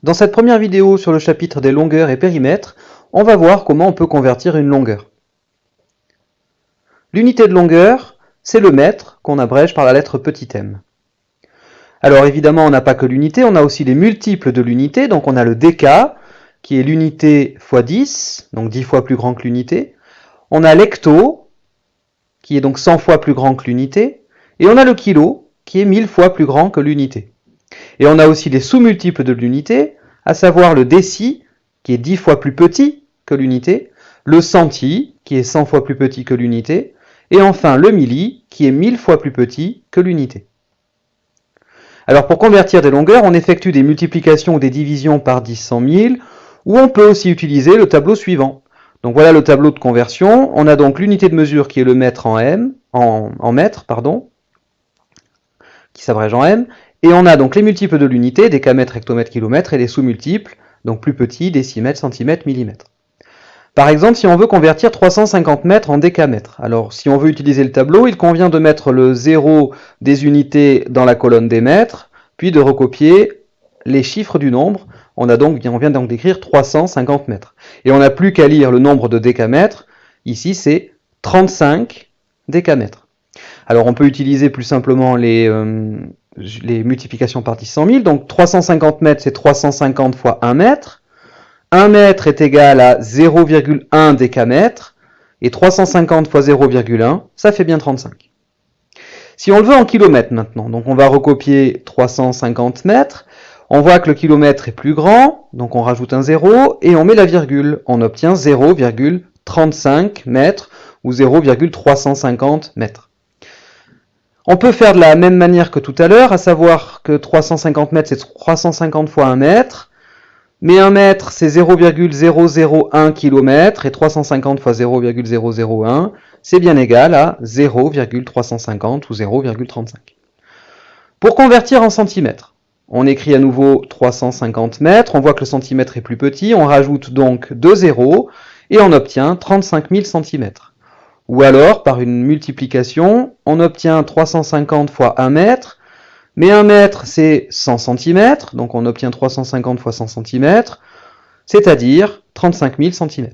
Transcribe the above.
Dans cette première vidéo sur le chapitre des longueurs et périmètres, on va voir comment on peut convertir une longueur. L'unité de longueur, c'est le mètre qu'on abrège par la lettre petit m. Alors évidemment, on n'a pas que l'unité, on a aussi les multiples de l'unité, donc on a le déca, qui est l'unité fois 10, donc 10 fois plus grand que l'unité. On a l'hecto, qui est donc 100 fois plus grand que l'unité. Et on a le kilo, qui est 1000 fois plus grand que l'unité. Et on a aussi les sous-multiples de l'unité, à savoir le déci, qui est 10 fois plus petit que l'unité, le centi, qui est 100 fois plus petit que l'unité, et enfin le milli, qui est 1000 fois plus petit que l'unité. Alors pour convertir des longueurs, on effectue des multiplications ou des divisions par 10, 100, 1000, ou on peut aussi utiliser le tableau suivant. Donc voilà le tableau de conversion. On a donc l'unité de mesure qui est le mètre en mètres, qui s'abrège en m, et on a donc les multiples de l'unité, décamètre, hectomètre, kilomètre, et les sous-multiples, donc plus petits, décimètre, centimètre, millimètre. Par exemple, si on veut convertir 350 mètres en décamètres, alors si on veut utiliser le tableau, il convient de mettre le 0 des unités dans la colonne des mètres, puis de recopier les chiffres du nombre. On vient donc d'écrire 350 mètres. Et on n'a plus qu'à lire le nombre de décamètres. Ici, c'est 35 décamètres. Alors on peut utiliser plus simplement les multiplications par 10, 100 000. Donc 350 mètres, c'est 350 fois 1 mètre. 1 mètre est égal à 0,1 décamètre. Et 350 fois 0,1, ça fait bien 35. Si on le veut en kilomètres maintenant, donc on va recopier 350 mètres. On voit que le kilomètre est plus grand, donc on rajoute un 0, et on met la virgule. On obtient 0,35 mètres, ou 0,350 mètres. On peut faire de la même manière que tout à l'heure, à savoir que 350 mètres, c'est 350 fois 1 mètre, mais 1 mètre, c'est 0,001 km, et 350 fois 0,001, c'est bien égal à 0,350 ou 0,35. Pour convertir en centimètres, on écrit à nouveau 350 mètres, on voit que le centimètre est plus petit, on rajoute donc 2 zéros, et on obtient 35 000 centimètres. Ou alors, par une multiplication, on obtient 350 fois 1 mètre, mais 1 mètre c'est 100 cm, donc on obtient 350 fois 100 cm, c'est-à-dire 35 000 cm.